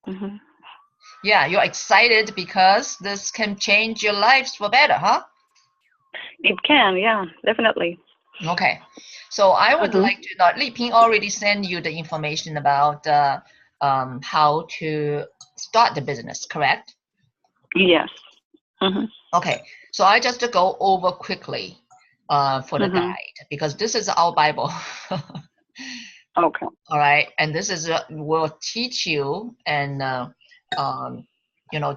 Mm-hmm. Yeah, you're excited because this can change your lives for better, huh? It can, yeah, definitely. Okay, so I would Mm-hmm. like to know, Li Ping already sent you the information about how to start the business, correct? Yes. Mm-hmm. Okay, so I just go over quickly for the Mm-hmm. guide because this is our Bible. Okay. All right, and this is will teach you and um,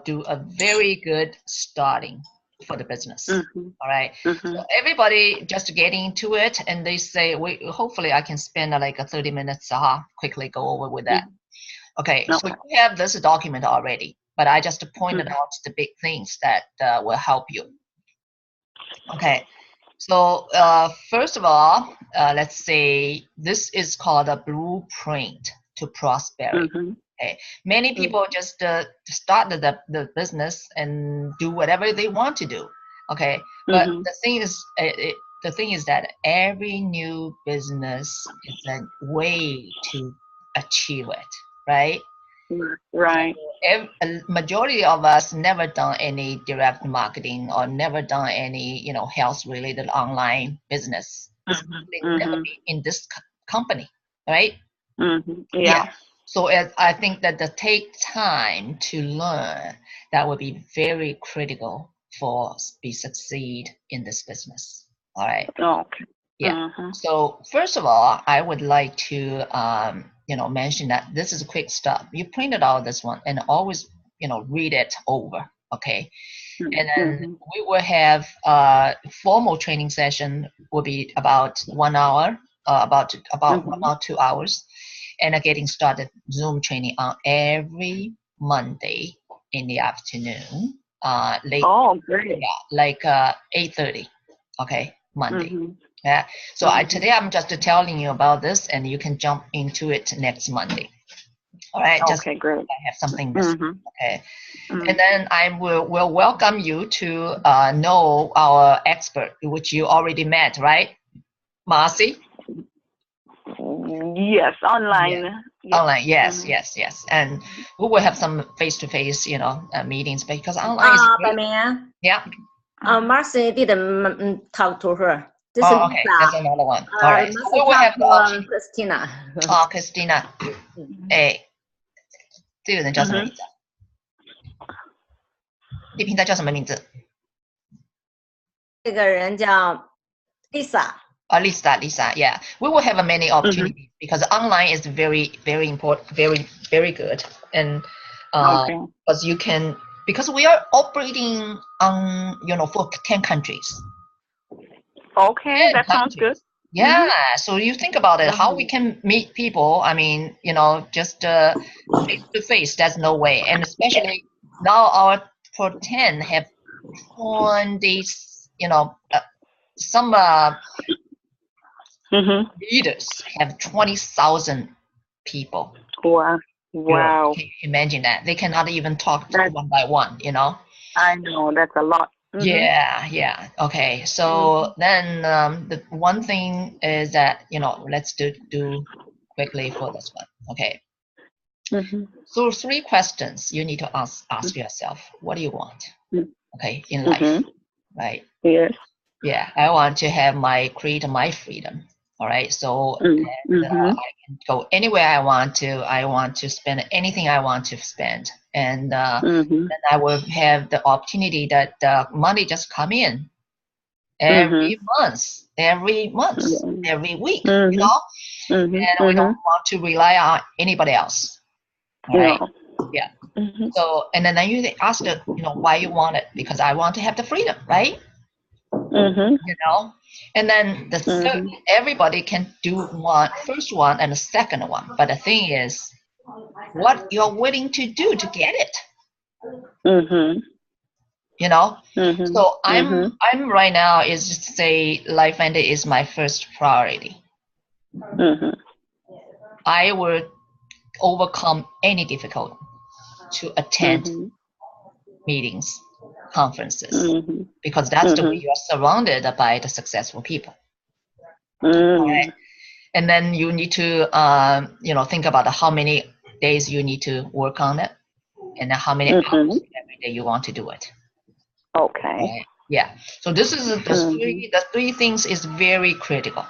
do a very good starting for the business. Mm-hmm. All right, Mm-hmm. so everybody just getting into it, and they say, "We hopefully I can spend like a 30 minutes, quickly go over with that." Mm-hmm. Okay, so Okay. you have this document already, but I just pointed Mm-hmm. out the big things that will help you. Okay, so first of all, let's say this is called a blueprint to prosperity. Mm-hmm. Okay, many people just start the business and do whatever they want to do. Okay, but Mm-hmm. the thing is that every new business is a way to achieve it, right? Right. A majority of us never done any direct marketing or never done any health related online business, especially Mm-hmm. never Mm-hmm. been in this company, right? Mm-hmm. Yeah, Yeah. so I think that the take time to learn, that would be very critical for be succeed in this business. All right. Okay. Yeah. Mm-hmm. So first of all, I would like to mention that this is a quick start. You printed out this one and always read it over. Okay. And then Mm-hmm. we will have formal training session will be about 1 hour, about Mm-hmm. 1 or 2 hours, and getting started Zoom training on every Monday in the afternoon, late, Oh, great. yeah, like 8:30. Okay, Monday. Mm-hmm. Yeah. So Mm-hmm. today I'm just telling you about this, and you can jump into it next Monday. All right, just Okay, great. I have something missing. Mm-hmm. Okay. Mm-hmm. And then I will welcome you to know our expert, which you already met, right? Marcy? Yes, Yeah. online. Yes. Online, yes, Mm-hmm. yes, yes. And we will have some face-to-face, meetings because online is great. Baiming, Yeah. Marcy didn't talk to her. This is Oh, okay. That's Lisa. another one. All right. So Marcy we will talked have the option. to Christina. Oh, Christina. 哎，这个人叫什么名 Mm-hmm. 字啊？丽萍在叫什么名字？这个人叫 Lisa. Lisa, yeah. We will have many opportunities because online is very, very important, very, very good. And Okay. because you can, because we are operating on, for 10 countries. Okay, 10 that sounds good. countries. Yeah. So you think about it, how we can meet people. I mean, just face to face, there's no way. And especially now our Pro 10 have 20, some Mm-hmm. leaders have 20,000 people. Wow. Wow. Can you imagine that? They cannot even talk That's, one by one, I know, that's a lot. Mm-hmm. Yeah. Okay. So then the one thing is that, let's do quickly for this one. Okay. Mm-hmm. So 3 questions you need to ask yourself. What do you want? Mm-hmm. Okay, in life, right? Yes. Yeah, I want to create my freedom. All right. So Mm-hmm. I can go anywhere I want to. I want to spend anything I want to spend, and then I will have the opportunity that money just come in every month, every week, and we don't want to rely on anybody else. All right. No. Yeah. So, and then you ask why you want it, because I want to have the freedom, right? And then the third, everybody can do first one and the second one, but the thing is what you're willing to do to get it. So I'm right now is just say life and is my first priority. I will overcome any difficulty to attend meetings, conferences, because that's the way you are surrounded by the successful people. Right? And then you need to think about how many days you need to work on it, and how many hours every day you want to do it. Okay. Yeah. So this is the three things is very critical.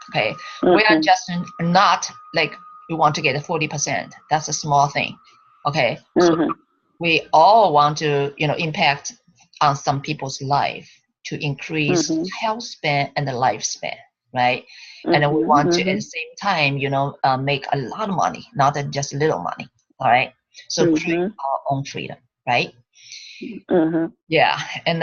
Okay. We are just not like we want to get a 40%. That's a small thing. Okay. So we all want to, impact on some people's life to increase health span and the lifespan, right? And then we want to, at the same time, make a lot of money, not just little money. All right. So create our own freedom, right? Yeah. And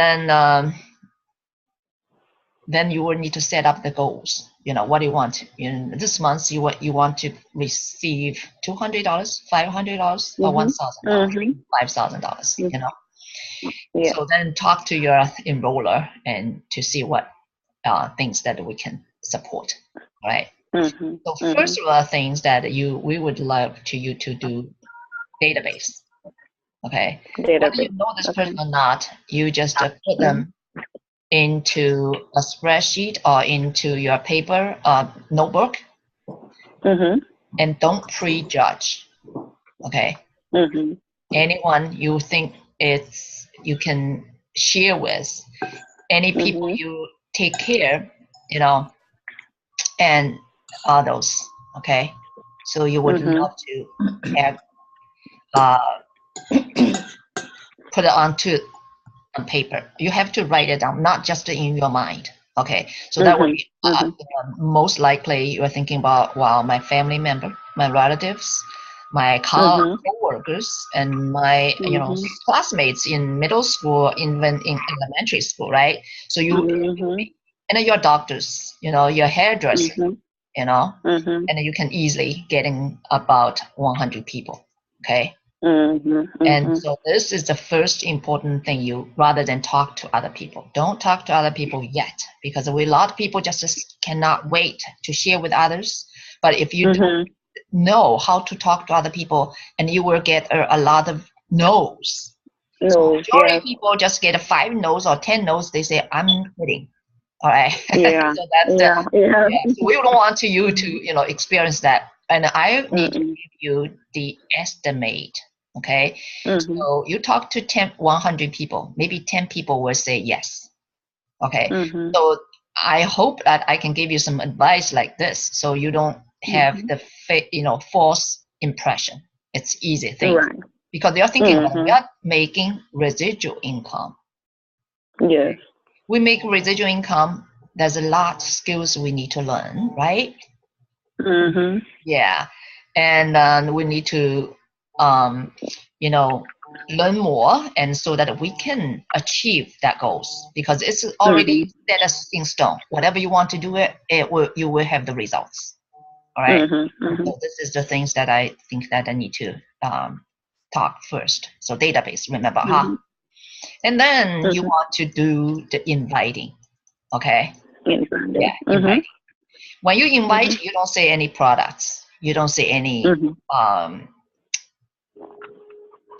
then you will need to set up the goals. What do you want? In this month, you want to receive $200, $500, or $1,000, $5,000. Yeah. So then talk to your enroller and to see what things that we can support. All right. So first of all, things that we would love you to do database. Okay. Whether you know this person or not, you just put them into a spreadsheet or into your paper notebook, and don't prejudge. Okay. Anyone you think you can share with, any people you take care, and others. Okay. So you would love to have put it on paper. You have to write it down, not just in your mind. Okay, so that would be most likely you are thinking about, wow, my family member, my relatives, my co-workers, and my classmates in middle school, even in elementary school, right? So and then your doctors, your hairdresser, and you can easily get in about 100 people. Okay. And so this is the first important thing, rather than talk to other people. Don't talk to other people yet, because a lot of people just cannot wait to share with others. But if you don't know how to talk to other people, and you will get a lot of no's. So majority of people just get 5 no's or 10 no's. They say, I'm quitting. All right. Yeah. So that's So we don't want you to, experience that. And I need to give you the estimate. Okay. So you talk to 100 people, maybe 10 people will say yes. Okay. So I hope that I can give you some advice like this, so you don't have the false impression. It's easy thing, because you're thinking about we are making residual income. Yes. We make residual income. There's a lot of skills we need to learn, right? Yeah. And we need to learn more, and so that we can achieve that goals, because it's already set us in stone. Whatever you want to do you will have the results. All right. So this is the things that I think that I need to talk first. So database, remember, and then you want to do the inviting. Okay. Yeah, inviting. When you invite, you don't say any products. You don't say any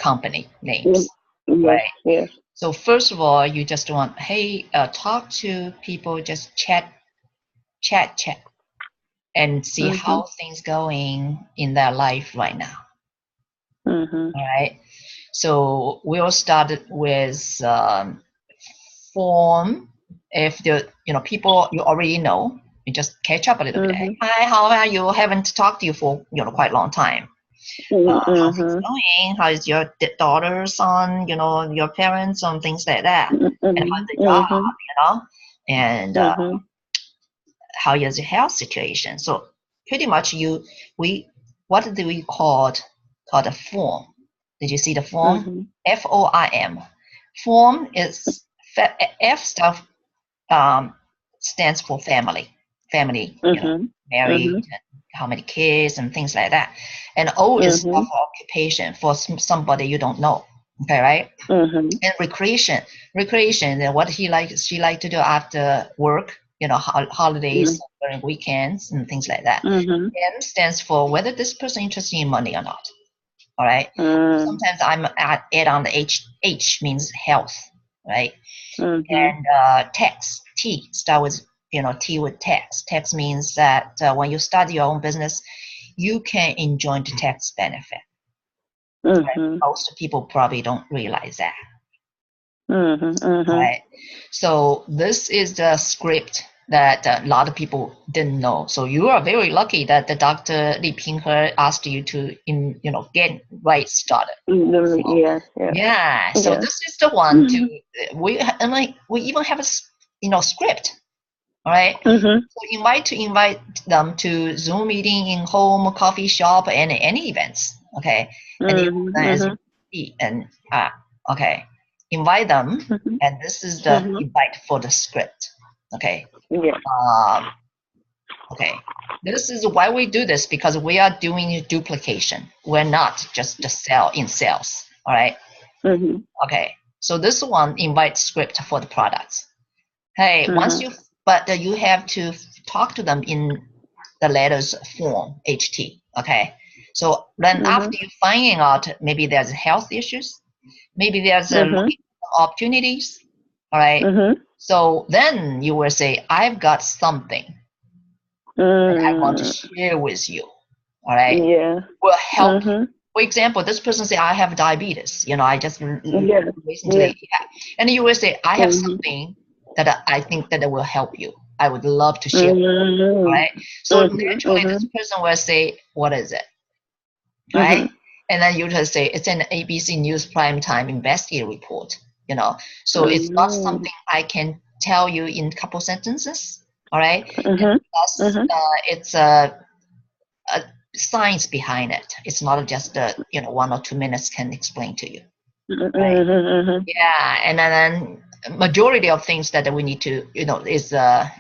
company names, right? Yes. So first of all, you just want, hey, talk to people, just chat, and see how things going in their life right now. All right. So we'll start with form. If the people you already know, you just catch up a little bit. Hi, how are you? Haven't talked to you for quite a long time. How's it going? How is your daughter, son, your parents, and things like that? And how's the job, and how is your health situation? So pretty much what do we call a form? Did you see the form? FORM. Form is F stuff stands for family, married, how many kids, and things like that. And O is for occupation, for somebody you don't know. Okay, right? And recreation, and what she like to do after work, holidays, during weekends, and things like that. M stands for whether this person interested in money or not. All right. Sometimes I'm add on the H means health, right? And tax, T start with T with tax. Tax means that when you start your own business, you can enjoy the tax benefit. Mhm. Most people probably don't realize that. Mhm. Mhm. Right. So this is the script that a lot of people didn't know. So you are very lucky that the Dr. Li Pinghe asked you to, get right started. So, Yes. Yeah. yeah. So Yeah. this is the one to we even have a script. All right. Mhm. So invite them to Zoom meeting in home, coffee shop, and any events. Okay. And you Mhm. as Mhm. and okay, invite them, Mhm. and this is the Mhm. invite for the script. Okay. Yeah. Um, okay. This is why we do this, because we are doing duplication. We're not just the sales. All right. Mhm. Okay. So this one invite script for the products. Hey, Mhm. but you have to talk to them in the letters form, HT. Okay. So then Mhm. after you finding out maybe there's health issues, maybe there's Mhm. opportunities. All right. Mhm. So then you will say, I've got something that I want to Mm. share with you. All right. Yeah. Will help. Mhm. For example, this person say, I have diabetes. I just Yeah. Yeah. recently, yeah. And you will say, I have Mhm. something that I think that will help you. I would love to share. All Mhm. right. So Mhm. naturally, this Mhm. person will say, what is it? Right. Mhm. And then you just say, it's an ABC News primetime investigative report. So it's not Mhm. something I can tell you in a couple sentences. All right. And Mhm. plus, Mhm. it's a science behind it. It's not just 1 or 2 minutes can explain to you. Mhm. Right. Mhm. Yeah. And then majority of things that we need to, is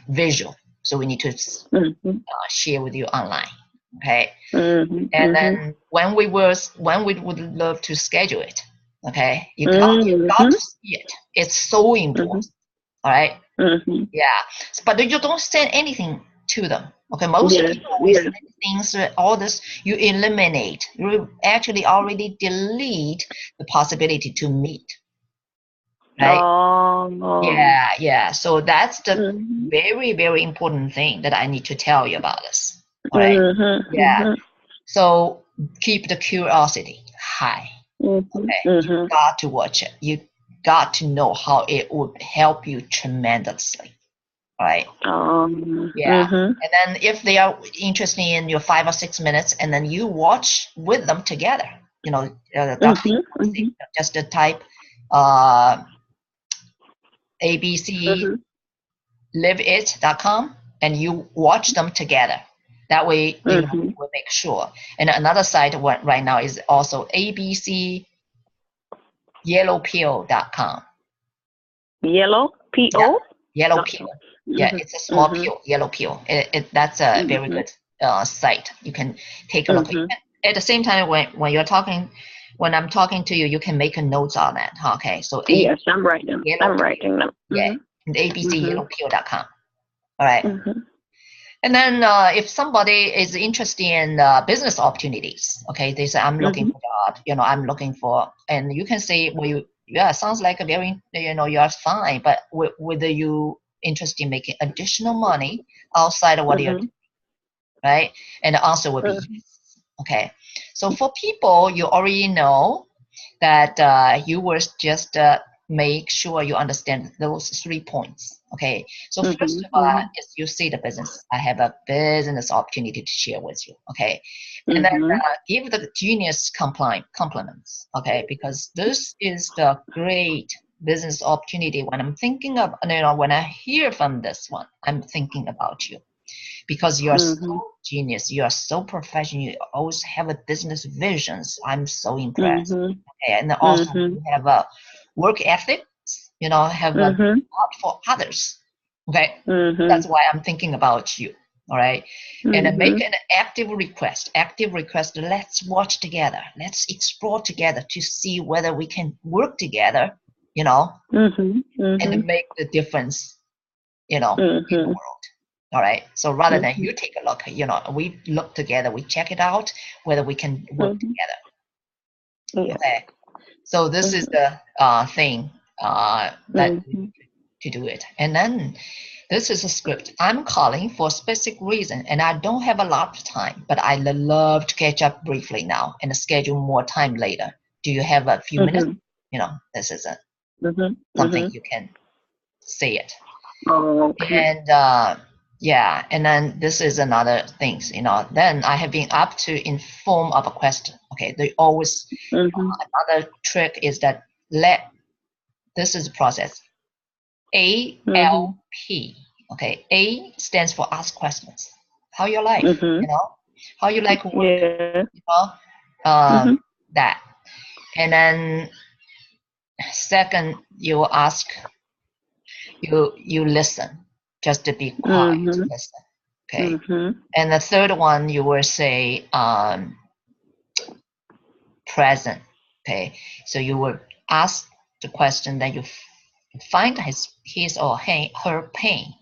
visual. So we need to Mhm. share with you online. Okay. Mhm. And Mhm. then when we would love to schedule it, okay, you got Mhm. to see it. It's so Mhm. important. All right. Mhm. Yeah. But you don't send anything to them. Okay. Most Yes. people we Yes. send things, all this you eliminate. You actually already delete the possibility to meet. Right. Oh. Yeah. Yeah. So that's the Mhm. very, very important thing that I need to tell you about this. All right. Mhm. Yeah. Mhm. So keep the curiosity high. Mhm. Okay, you Mhm. got to watch it. You got to know how it would help you tremendously. Right? Yeah. Mhm. And then if they are interested in your 5 or 6 minutes, and then you watch with them together. Dr. Mhm. Mhm. Just type uh, ABC Mhm. liveit.com and you watch them together. That way, Mhm. we'll make sure. And another site right now is also abcyellowpill.com. Yellow. Yeah, P-O. yellow Dot pill. com. Yeah, Mhm. it's a small Mhm. pill, yellow pill. That's a very Mhm. good site. You can take a look. Mhm. At the same time, when I'm talking to you, you can make a notes on that. Okay, so Yes, I'm writing. yellow I'm pill. writing them. Yeah, Mhm. and Mhm. abcyellowpill.com. All right. Mhm. And then if somebody is interested in business opportunities, okay, they say, I'm looking Mhm. for a job, I'm looking for, and you can say, well, yeah, sounds like a very, you are fine, but whether you interested in making additional money outside of what you're doing, Mhm. right? And the answer would be Mhm. yes. Okay. So for people, you already know that you will just make sure you understand those 3 points. Okay. So first Mhm. of all, Mhm. is you see the business. I have a business opportunity to share with you. Okay. And then Mhm. give the genius compliments. Okay. Because this is the great business opportunity. When I'm thinking of, when I hear from this one, I'm thinking about you because you are so Mhm. genius. You are so professional. You always have a business visions. I'm so impressed. Mhm. Okay. And then also Mhm. you have a work ethic, have a Mhm. heart for others. Okay. That's Mhm. why I'm thinking about you. All right. And then make Mhm. an active request. Active request. Let's watch together. Let's explore together to see whether we can work together, Mhm. and Mhm. make the difference, in the Mhm. world. All right. So rather than you Mhm. take a look, we look together, we check it out, whether we can work Mhm. together. Yes. Okay. So this is Mhm. the thing that we Mhm. need to to do it. And then this is a script. I'm calling for a specific reason, and I don't have a lot of time, but I love to catch up briefly now and schedule more time later. Do you have a few minutes? You know, this is something you can say it. Oh, okay. And yeah, and then this is another things, you know. Then I have been up to in form of a question. Okay, they always another trick is that this is the process. ALP. Okay, A stands for ask questions. How your life, you know, how you like work, you know, that. And then second, you ask, you listen, just to be quiet, listen. Okay. And the third one, you will say present. Okay. So you will ask the question that you find his or her pain.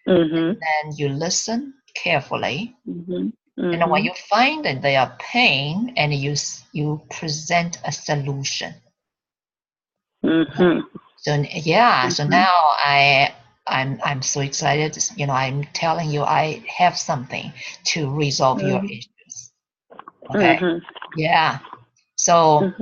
And then you listen carefully. And when you find that they are pain, and you present a solution. So yeah, so now I'm so excited. You know, I'm telling you, I have something to resolve your issues. Okay. Yeah. So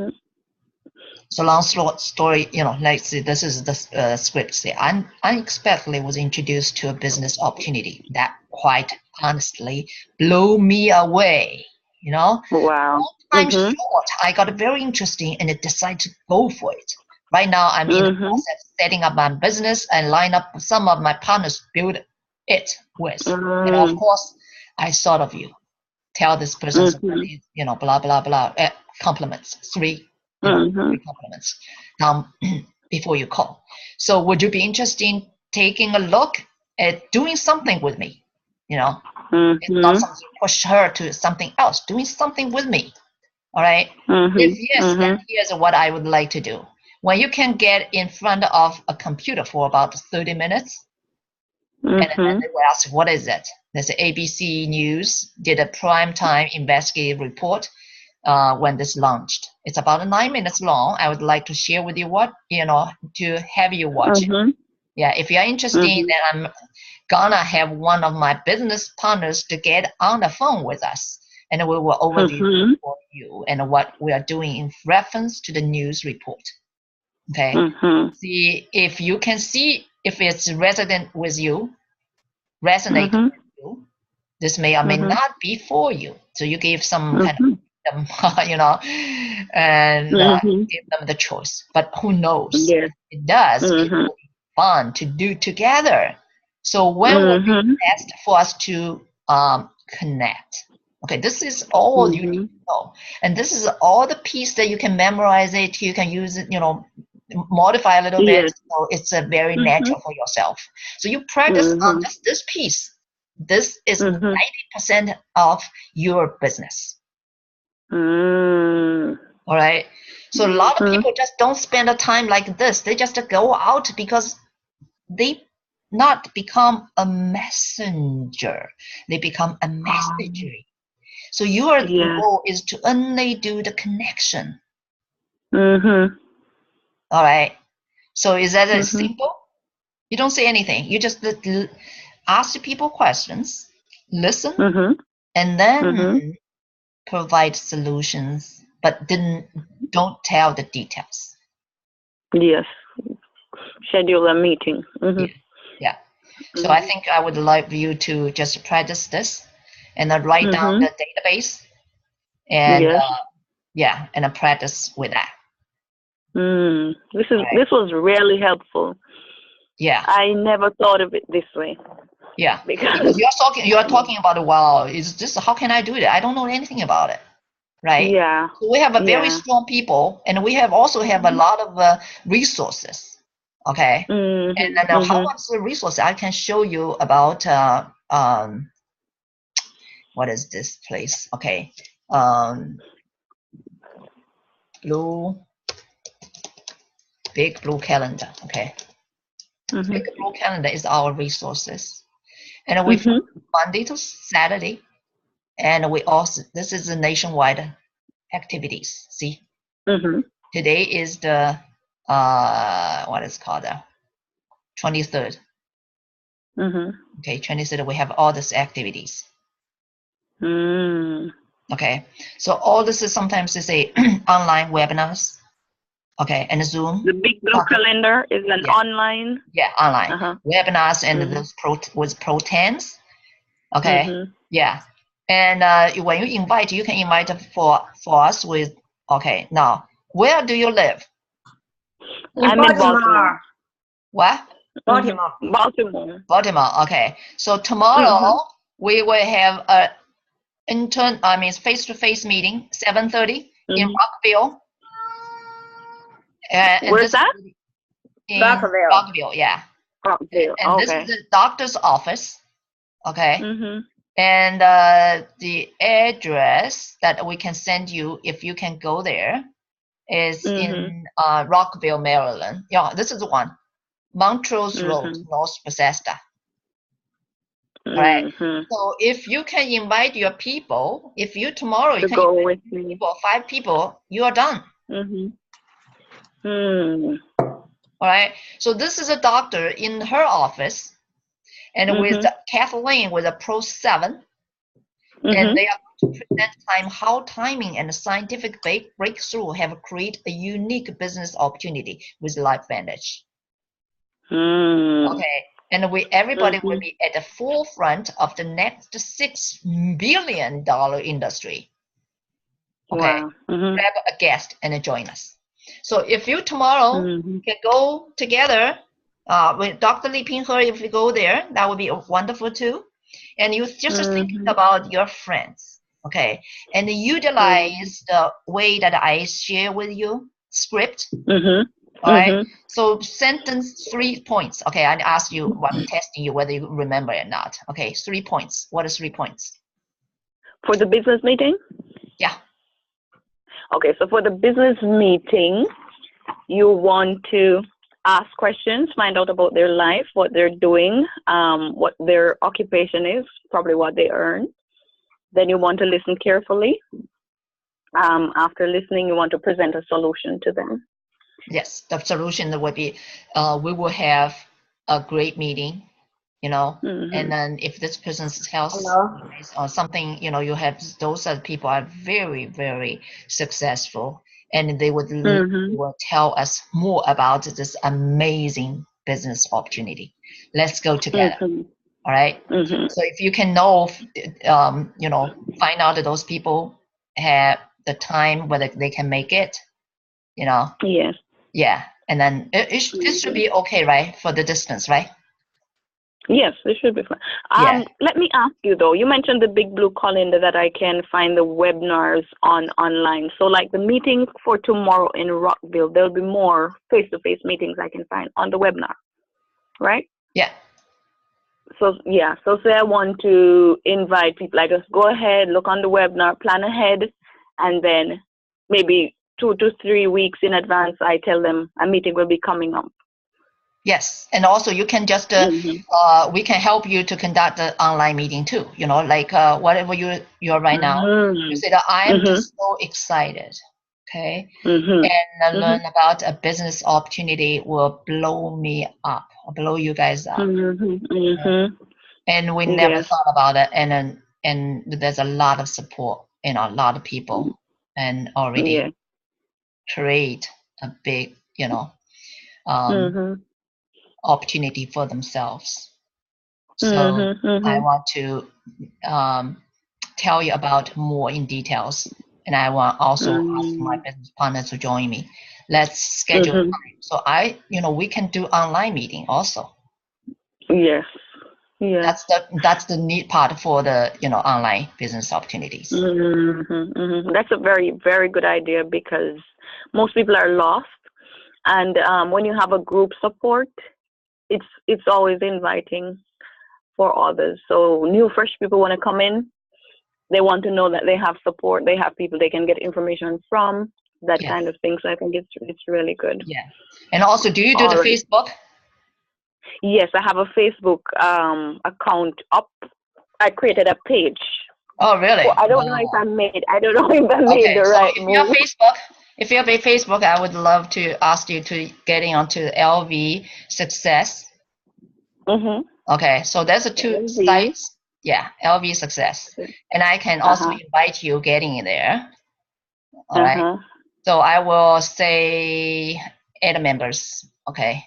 so long story, you know, let's see, this is the script. Say, unexpectedly was introduced to a business opportunity that quite honestly blew me away. You know, wow. Time short, I got very interesting and decided to go for it. Right now, I'm in the process of setting up my business and line up some of my partners to build it with. And of course, I thought of you. Tell this person, you know, blah, blah, blah, compliments, three compliments before you call. So would you be interested in taking a look at doing something with me? You know, it's not something to push her to something else, doing something with me. All right. If yes, then here's what I would like to do. When you can get in front of a computer for about 30 minutes, and then they will ask, what is it? There's ABC News did a prime time investigative report when this launched. It's about 9 minutes long. I would like to share with you what, you know, to have you watch it. Yeah, if you're interested, then I'm gonna have one of my business partners to get on the phone with us. And we will overview for you and what we are doing in reference to the news report. Okay. See if you can see if it's resonating with you. This may or may not be for you. So you give some kind of, you know, and give them the choice. But who knows? Yes. It does. It will be fun to do together. So when will be best for us to connect? Okay, this is all you need to know. And this is all the piece that you can memorize it. You can use it, you know, modify a little bit. So it's a very natural for yourself. So you practice on just this piece. This is 90% of your business. All right. So a lot of people just don't spend a time like this. They just go out because they not become a messenger. They become a messenger. So your goal is to only do the connection. All right. So is that simple? You don't say anything. You just ask the people questions, listen, and then provide solutions, but don't tell the details. Yes. Schedule a meeting. Yeah. So I think I would like you to just practice this and then write down the database and and then practice with that. This was really helpful. Yeah. I never thought of it this way. Yeah. Because you're talking about, wow, is this, how can I do it? I don't know anything about it. Right? Yeah. So we have a very strong people, and we also have a lot of resources. Okay. And then how much the resources I can show you about what is this place? Okay. Big Blue Calendar. Okay. Big Blue Calendar is our resources. And we Monday to Saturday. And we also, this is a nationwide activities. See? Today is the what is called 23rd. Mhm. Okay, 23rd we have all these activities. Mm. Okay, so all this is sometimes is a online webinars. Okay, and Zoom. The Big Blue Calendar is an online. Yeah, online webinars and Mhm. those with pro 10s. Okay, Mhm. yeah, and when you can invite for us with. Okay, now where do you live? I'm in Baltimore. What? Baltimore. Baltimore. Baltimore. Okay, so tomorrow we will have a face-to-face meeting 7:30 in Rockville. And Where's this that? in Rockville. Rockville, yeah. Rockville. And this Okay. is the doctor's office. Okay. Mhm. And the address that we can send you if you can go there is in Rockville, Maryland. Yeah, this is the one. Montrose Road, North Bethesda. All right. So if you can invite your people, if you tomorrow you To can go invite with me. people, 5 people, you are done. All right. So this is a doctor in her office, and with Kathleen with a Pro 7, and they are going to present how timing and scientific breakthrough have created a unique business opportunity with LifeVantage. Okay. And everybody will be at the forefront of the next $6 billion industry. Okay. Wow. Grab a guest and join us. So if you tomorrow can go together with Dr. Li Ping He, if you go there, that would be wonderful too. And you just thinking about your friends, okay? And utilize the way that I share with you script. All right. So sentence 3 points. Okay, I ask you, I'm testing you whether you remember it or not. Okay, 3 points. What is 3 points? For the business meeting? Yeah. Okay, so for the business meeting, you want to ask questions, find out about their life, what they're doing, what their occupation is, probably what they earn. Then you want to listen carefully. After listening, you want to present a solution to them. Yes, the solution would be we will have a great meeting, and then if this person's health or something, you have those are people are very, very successful, and they will tell us more about this amazing business opportunity. Let's go together. All right. So if you can find out that those people have the time whether they can make it, Yes. Yeah, and then this should be okay, right, for the distance, right? Yes, it should be fine. Let me ask you though. You mentioned the Big Blue calendar that I can find the webinars online. So like the meeting for tomorrow in Rockville, there'll be more face-to-face meetings I can find on the webinar, right? Yeah. So so say I want to invite people, I just go ahead, look on the webinar, plan ahead, and then maybe 2 to 3 weeks in advance, I tell them a meeting will be coming up. Yes, and also you can just we can help you to conduct the online meeting too. Like whatever you're right now. You say that I am just so excited, okay, and learn about a business opportunity will blow me up, blow you guys up. And we never thought about it, and there's a lot of support, a lot of people, and already create a big, opportunity for themselves. So I want to tell you about more in details, and I want also ask my business partner to join me. Let's schedule time. So we can do online meeting also. Yes. Yeah. That's the neat part for the online business opportunities. That's a very, very good idea because most people are lost, and when you have a group support, it's always inviting for others. So new fresh people want to come in, they want to know that they have support, they have people they can get information from, that kind of thing. So I think it's really good. Yeah. And also, do you do the Facebook? Yes, I have a Facebook account up. I created a page. Oh, really? Well, I don't know if I made the right move. If you have a Facebook, I would love to ask you to get onto LV Success Okay, so there's a 2 sites. Yeah, LV Success. And I can also invite you getting in there. All right. So I will say 8 members. Okay.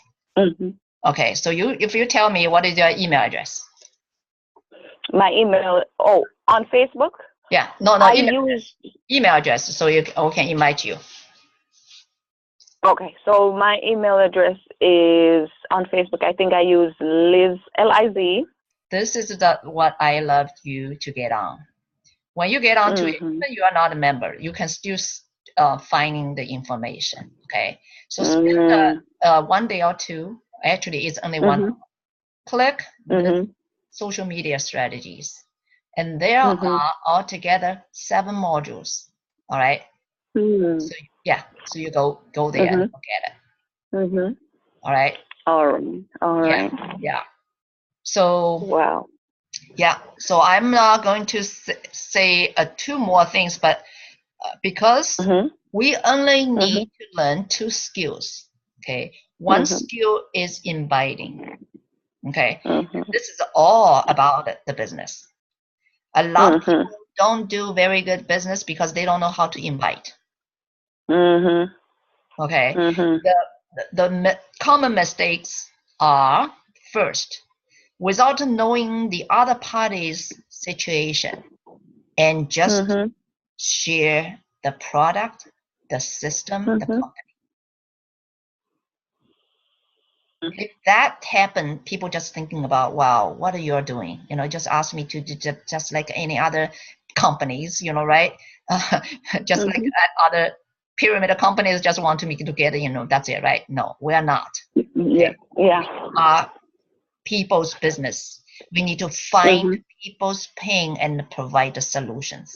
Okay, so if you tell me what is your email address? My email, on Facebook? Yeah, no, email address, so we can invite you. Okay, so my email address is on Facebook. I think I use Liz, Liz. This is what I love you to get on. When you get onto it, even you are not a member, you can still finding the information. Okay, so spend 1 day or 2. Actually, it's only 1. Click the social media strategies, and there are altogether 7 modules. All right. So yeah, so you go there and look at it. All right. All right. Yeah. So wow. Yeah. So I'm not going to say 2 more things, but because we only need to learn 2 skills. Okay. One skill is inviting. Okay. This is all about the business. A lot of people don't do very good business because they don't know how to invite. Okay. The common mistakes are, first, without knowing the other party's situation, and just share the product, the system, the company. If that happened, people just thinking about, wow, what are you doing? Just ask me to do just like any other companies, right? Just like other pyramid companies just want to make it together, that's it, right? No, we are not. Okay? Yeah. People's business. We need to find people's pain and provide the solutions.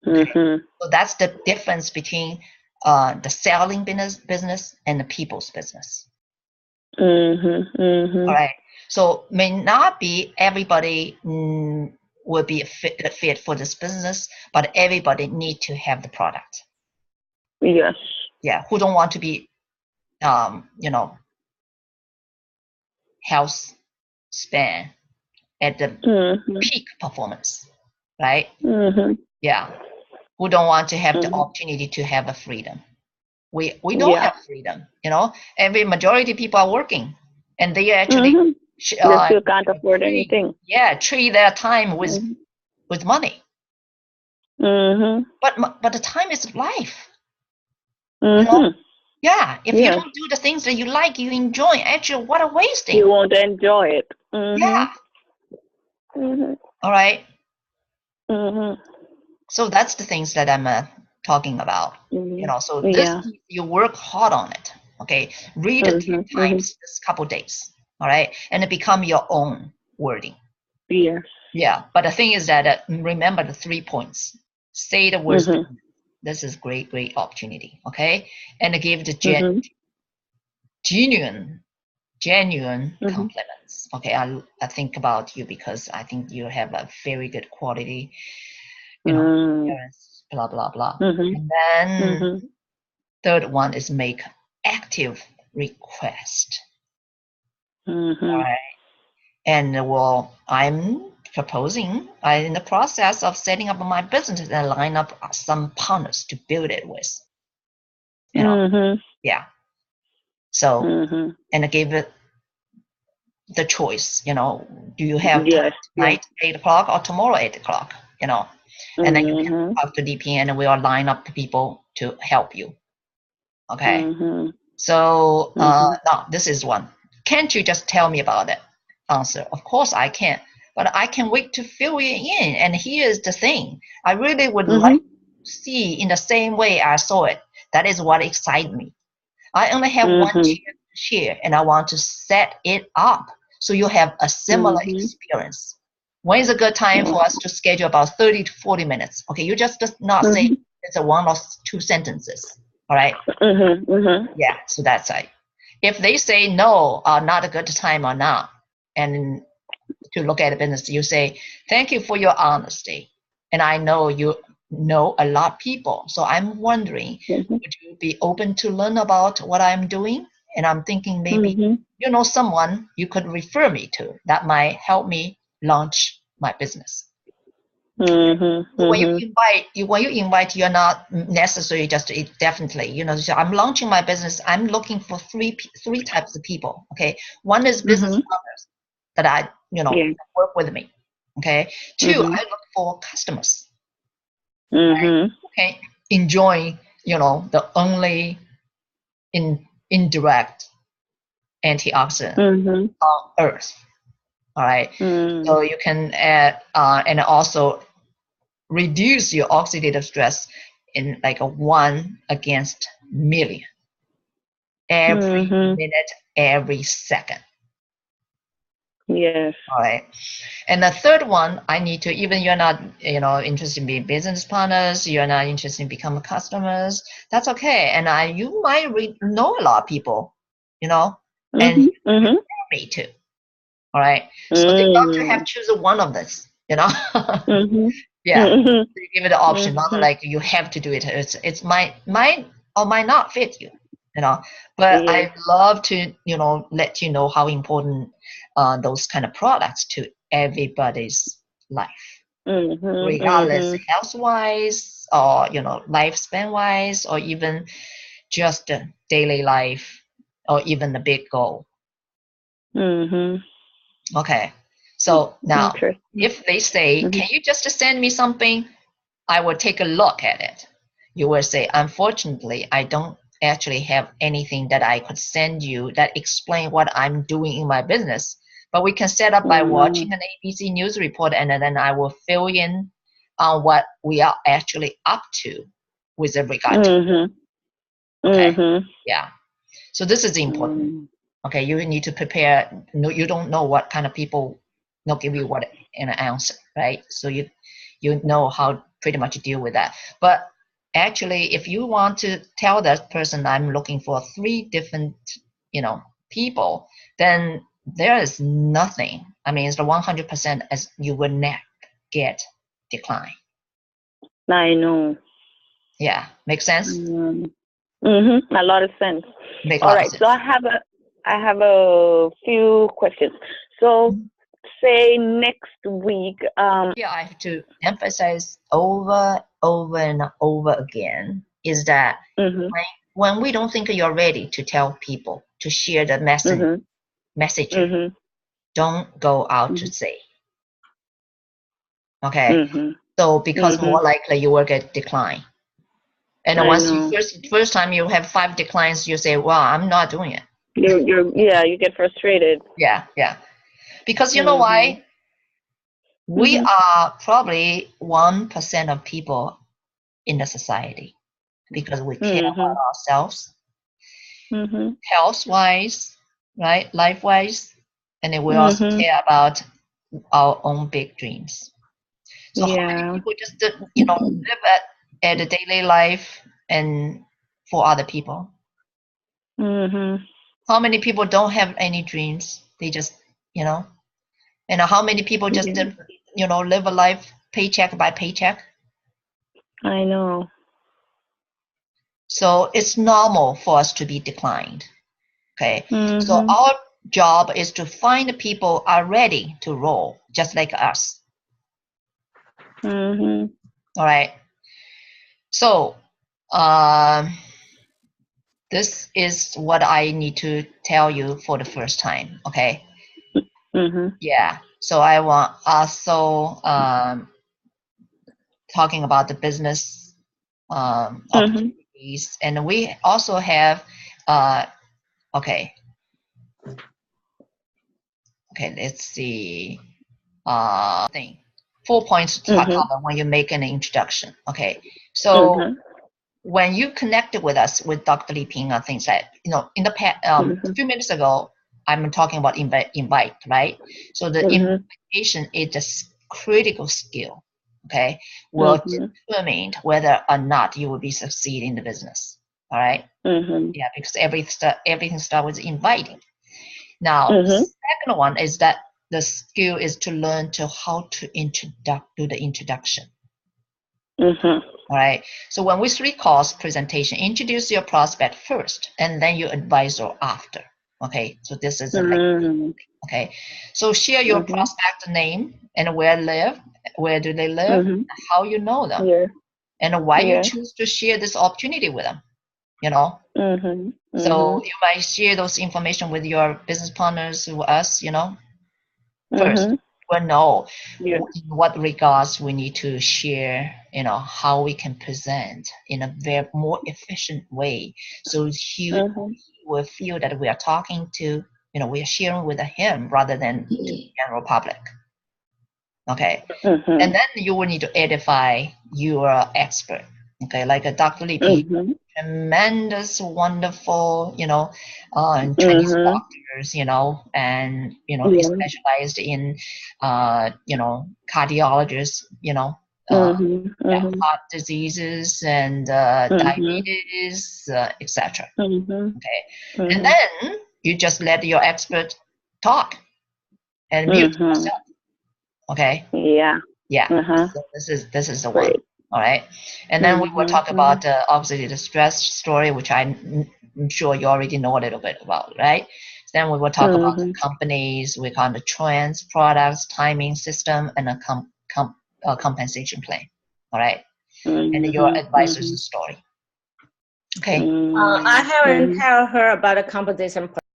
Okay? So that's the difference between the selling business and the people's business. All right. So may not be everybody will be a fit for this business, but everybody need to have the product. Yes. Yeah. Who don't want to be, health span at the peak performance, right? Yeah. Who don't want to have the opportunity to have a freedom? We don't have freedom, Every majority of people are working, and they actually they still can't afford anything. Yeah, treat their time with money. But the time is life. Yeah, if you don't do the things that you like, you enjoy, actually, what a wasting. You won't enjoy it. Yeah. All right. So that's the things that I'm talking about. So this you work hard on it. Okay, read it 10 times this couple days. All right, and it become your own wording. Yes. Yeah, but the thing is that remember the 3 points. Say the words. This is great opportunity. Okay, and give the genuine compliments. Okay, I think about you because I think you have a very good quality. Appearance, blah blah blah. And then third one is make active request. All right. And I'm proposing, I'm in the process of setting up my business and line up some partners to build it with. Yeah. So and I gave it the choice. Do you have time tonight 8 o'clock or tomorrow 8 o'clock? And then you can talk to DP and we'll line up the people to help you. Okay. So now this is one. Can't you just tell me about it? Answer. Of course I can, but I can wait to fill you in. And here's the thing. I really would like to see in the same way I saw it. That is what excites me. I only have one chance to share, and I want to set it up so you have a similar experience. When is a good time for us to schedule about 30 to 40 minutes? Okay, you just not say it's a 1 or 2 sentences. All right? Yeah, so that's it. If they say no, not a good time or not, and to look at the business, you say, thank you for your honesty. And I know you know a lot of people. So I'm wondering, would you be open to learn about what I'm doing? And I'm thinking maybe you know someone you could refer me to that might help me launch my business. When you invite, you're not necessarily just definitely, you know, so I'm launching my business. I'm looking for three types of people. Okay. One is business partners that I, you know, work with me. Okay. Two, I look for customers. Right? Okay. Enjoying, you know, the only indirect antioxidant on earth. All right. So you can add, and also reduce your oxidative stress in like a 1 against million every minute, every second. Yes. All right. And the third one, I need to, even you're not, you know, interested in being business partners, you're not interested in becoming customers, that's okay. And you might know a lot of people, you know, and you know me too. All right. So they love to have choose one of this, you know. Yeah. So you give it the option, not like you have to do it. It's might or might not fit you, you know. But I love to, you know, let you know how important those kind of products to everybody's life, regardless health-wise or, you know, lifespan-wise, or even just daily life, or even the big goal. Okay. So now, if they say, can you just send me something? I will take a look at it. You will say, unfortunately, I don't actually have anything that I could send you that explain what I'm doing in my business. But we can set up by watching an ABC News report, and then I will fill in on what we are actually up to with regard to. Okay. Yeah. So this is important. Okay, you need to prepare. No, you don't know what kind of people will give you what an answer, right? So you know how pretty much deal with that. But actually, if you want to tell that person I'm looking for 3 different, you know, people, then there is nothing. I mean, it's the 100% as you will not get decline. I know. Yeah, make sense? A lot of sense. All right, so I have a few questions. So say next week. Yeah, I have to emphasize over and over again is that when we don't think you're ready to tell people to share the message, don't go out to say. Okay, so because more likely you will get decline. And once you first time you have 5 declines, you say, "Well, I'm not doing it." You get frustrated. Yeah, because you know why? We are probably 1% of people in the society because we care about ourselves, health-wise, right, life-wise, and then we also care about our own big dreams. So how many people just live at the daily life and for other people? How many people don't have any dreams? They just, and how many people just live a life paycheck by paycheck? I know. So it's normal for us to be declined. Okay. So our job is to find the people are ready to roll just like us. All right. So this is what I need to tell you for the first time. Okay. Yeah. So I want also talking about the business opportunities, and we also have okay, let's see. Thing 4 points to cover when you make an introduction. Okay, so when you connected with us with Dr. Li Ping or things like in the past, a few minutes ago, I'm talking about invite, right? So the invitation is a critical skill. Okay, will determine whether or not you will be succeed in the business. All right. Yeah, because everything starts with inviting. Now, the second one is that the skill is to learn to how to do the introduction. All right. So when we 3 calls presentation, introduce your prospect first, and then your advisor after. Okay. So this is like, okay. So share your prospect name and where do they live, how you know them, and why you choose to share this opportunity with them. You know. So you might share those information with your business partners, with us. You know. First, we'll know in what regards we need to share, you know, how we can present in a very more efficient way. So he will feel that we are talking to, you know, we are sharing with him rather than to the general public. Okay. And then you will need to edify your expert. Okay, like a Dr. Li, tremendous, wonderful, you know, Chinese doctors, you know, and you know, he's specialized in, you know, cardiologists, you know, heart diseases and diabetes, etc. Okay, and then you just let your expert talk and mute yourself. Okay. So this is the one. All right, and then we will talk about obviously the stress story, which I'm sure you already know a little bit about, right? Then we will talk about the companies, we call the trends, products, timing system, and a compensation plan. All right, and your advisor's story. Okay. I haven't tell her about the compensation plan.